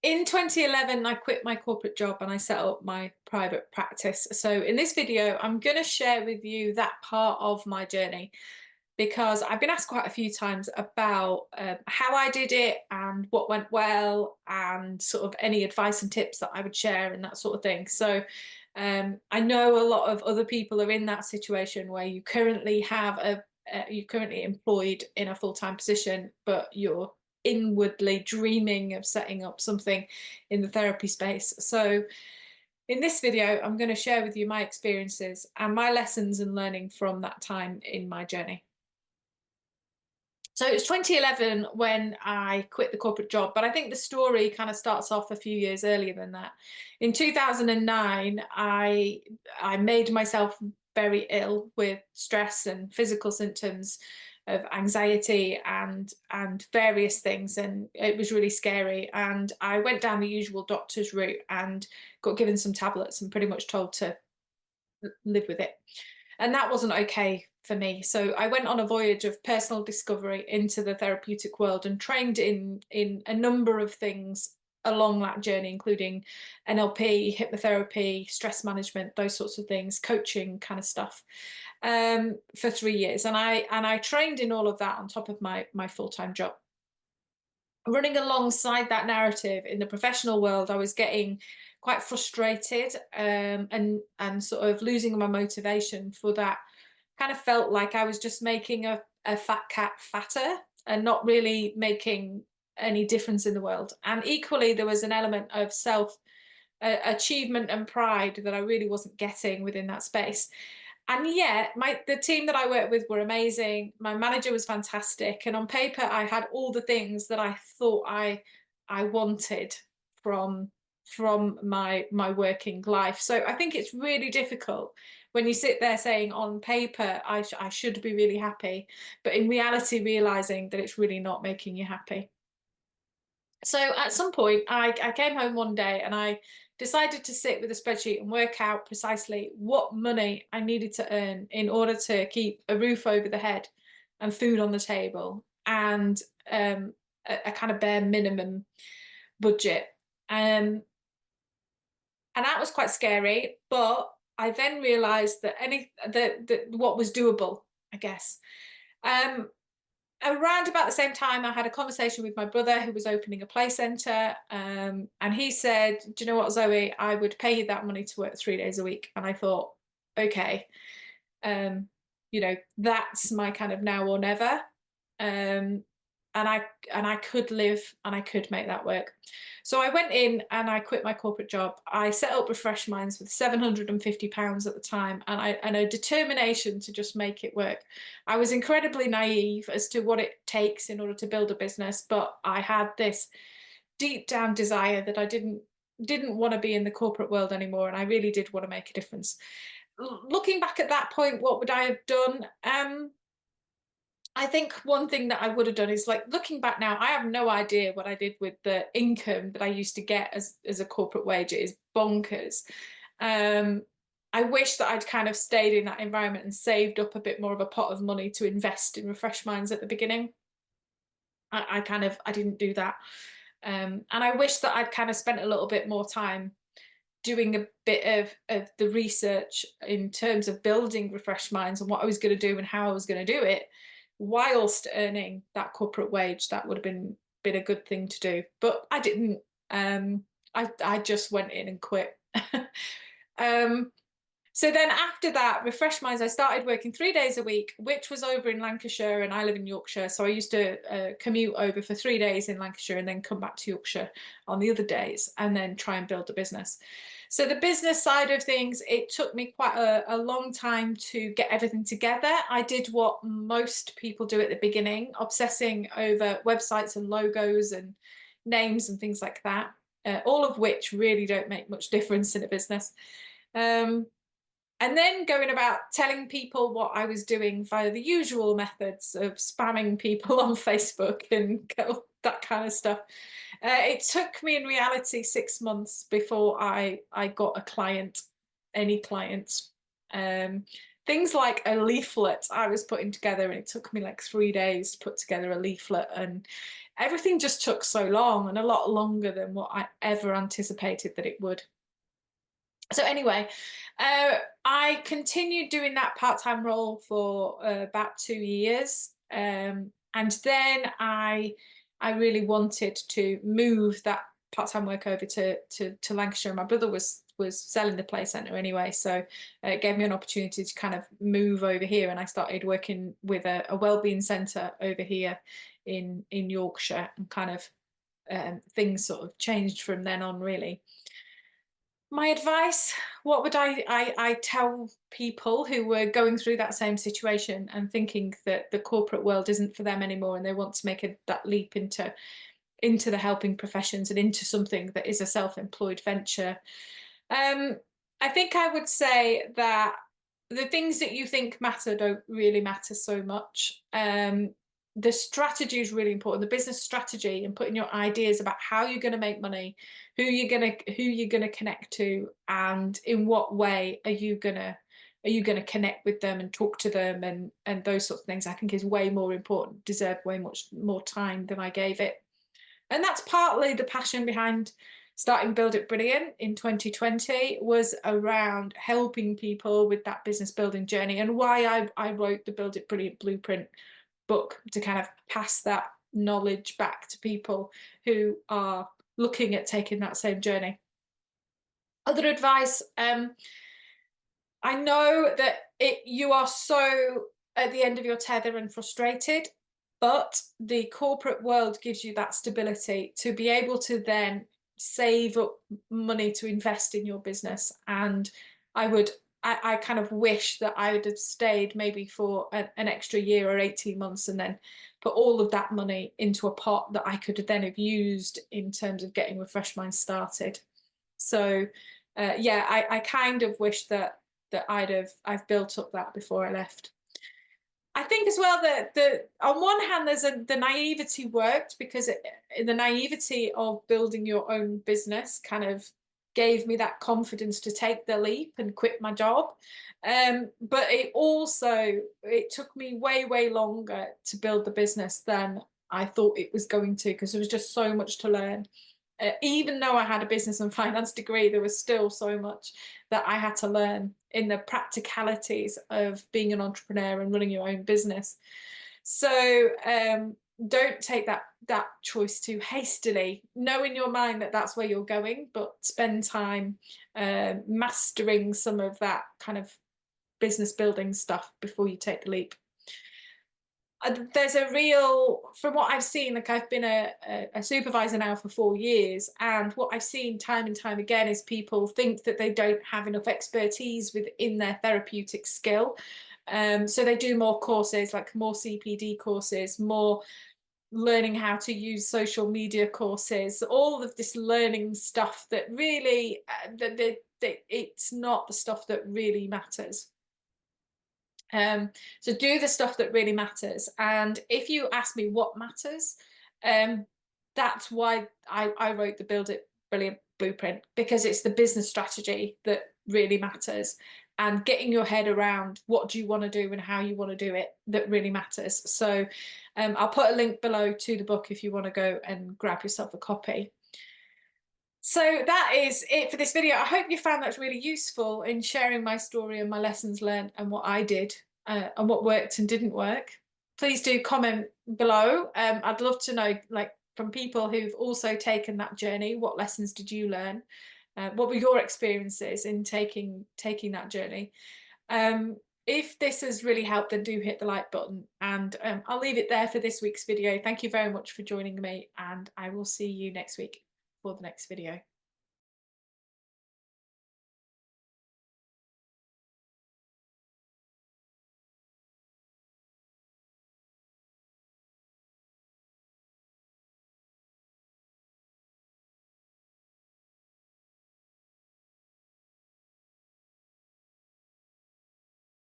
In 2011, I quit my corporate job and I set up my private practice. So, in this video, I'm going to share with you that part of my journey because I've been asked quite a few times about how I did it and what went well, and sort of any advice and tips that I would share and that sort of thing. So, I know a lot of other people are in that situation where you currently have you're currently employed in a full-time position, but you're inwardly dreaming of setting up something in the therapy space. So in this video, I'm going to share with you my experiences and my lessons and learning from that time in my journey. So it was 2011 when I quit the corporate job, but I think the story kind of starts off a few years earlier than that. In 2009, I made myself very ill with stress and physical symptoms of anxiety and various things, and it was really scary. And I went down the usual doctor's route and got given some tablets and pretty much told to live with it. And that wasn't okay for me. So I went on a voyage of personal discovery into the therapeutic world and trained in a number of things along that journey, including NLP, hypnotherapy, stress management, those sorts of things, coaching kind of stuff, for 3 years. And I trained in all of that on top of my full-time job. Running alongside that narrative in the professional world, I was getting quite frustrated, and sort of losing my motivation for that. Kind of felt like I was just making a fat cat fatter and not really making any difference in the world. And equally, there was an element of self achievement and pride that I really wasn't getting within that space. And yet, the team that I worked with were amazing. My manager was fantastic, and on paper, I had all the things that I thought I wanted from my working life. So I think it's really difficult when you sit there saying on paper I should be really happy, but in reality realizing that it's really not making you happy. So at some point, I came home one day and I decided to sit with a spreadsheet and work out precisely what money I needed to earn in order to keep a roof over the head and food on the table, and a kind of bare minimum budget. And that was quite scary, but I then realized that that what was doable, I guess. Um, Around about the same time, I had a conversation with my brother who was opening a play centre, and he said, "Do you know what, Zoe? I would pay you that money to work 3 days a week." And I thought, okay, um, that's my kind of now or never. Um, and I could live and I could make that work. So I went in and I quit my corporate job. I set up Refresh Minds with £750 at the time, and a determination to just make it work. I was incredibly naive as to what it takes in order to build a business, but I had this deep down desire that I didn't want to be in the corporate world anymore, and I really did want to make a difference. Looking back at that point, what would I have done? I think one thing that I would have done is, like, looking back now, I have no idea what I did with the income that I used to get as a corporate wage. It is bonkers. Um, I wish that I'd kind of stayed in that environment and saved up a bit more of a pot of money to invest in Refresh Minds at the beginning. I didn't do that. And I wish that I'd kind of spent a little bit more time doing a bit of the research in terms of building Refresh Minds and what I was going to do and how I was going to do it whilst earning that corporate wage. That would have been a good thing to do, but I didn't. I just went in and quit. um, so then after that, Refresh Minds, I started working 3 days a week, which was over in Lancashire, and I live in Yorkshire. So I used to commute over for 3 days in Lancashire and then come back to Yorkshire on the other days and then try and build a business. So the business side of things, it took me quite a long time to get everything together. I did what most people do at the beginning, obsessing over websites and logos and names and things like that, all of which really don't make much difference in a business. And then going about telling people what I was doing via the usual methods of spamming people on Facebook and that kind of stuff. It took me in reality 6 months before I got a client, any clients. things like a leaflet I was putting together, and it took me like 3 days to put together a leaflet, and everything just took so long, and a lot longer than what I ever anticipated that it would. So anyway, I continued doing that part-time role for about 2 years, and then I really wanted to move that part-time work over to Lancashire. My brother was selling the play centre anyway, so it gave me an opportunity to kind of move over here, and I started working with a wellbeing centre over here in Yorkshire, and kind of things sort of changed from then on, really. My advice, what would I tell people who were going through that same situation and thinking that the corporate world isn't for them anymore, and they want to make that leap into the helping professions and into something that is a self-employed venture? Um, I think I would say that the things that you think matter don't really matter so much. The strategy is really important. The business strategy, and putting your ideas about how you're going to make money, who you're gonna connect to, and in what way are you gonna connect with them and talk to them, and those sorts of things, I think is way more important, deserve way much more time than I gave it. And that's partly the passion behind starting Build It Brilliant in 2020, was around helping people with that business building journey, and why I wrote the Build It Brilliant Blueprint book, to kind of pass that knowledge back to people who are looking at taking that same journey. Other advice, I know that you are so at the end of your tether and frustrated, but the corporate world gives you that stability to be able to then save up money to invest in your business. And I would, I kind of wish that I would have stayed maybe for an extra year or 18 months, and then put all of that money into a pot that I could then have used in terms of getting Refresh Mind started. So yeah, I kind of wish that I've built up that before I left. I think as well that on one hand the naivety worked, because the naivety of building your own business kind of gave me that confidence to take the leap and quit my job. But it took me way longer to build the business than I thought it was going to, because there was just so much to learn. Even though I had a business and finance degree, there was still so much that I had to learn in the practicalities of being an entrepreneur and running your own business. So don't take that choice too hastily. Know in your mind that that's where you're going, but spend time mastering some of that kind of business building stuff before you take the leap. There's a real, from what I've seen, like I've been a supervisor now for 4 years, and what I've seen time and time again is people think that they don't have enough expertise within their therapeutic skill. So they do more courses, like more CPD courses, more learning how to use social media courses, all of this learning stuff that really, it's not the stuff that really matters. So do the stuff that really matters. And if you ask me what matters, that's why I wrote the Build It Brilliant Blueprint, because it's the business strategy that really matters, and getting your head around what do you want to do and how you want to do it that really matters. So I'll put a link below to the book if you want to go and grab yourself a copy. So that is it for this video. I hope you found that really useful in sharing my story and my lessons learned and what I did and what worked and didn't work. Please do comment below. I'd love to know, like, from people who've also taken that journey, what lessons did you learn? What were your experiences in taking that journey? If this has really helped, then do hit the like button, and I'll leave it there for this week's video. Thank you very much for joining me, and I will see you next week for the next video.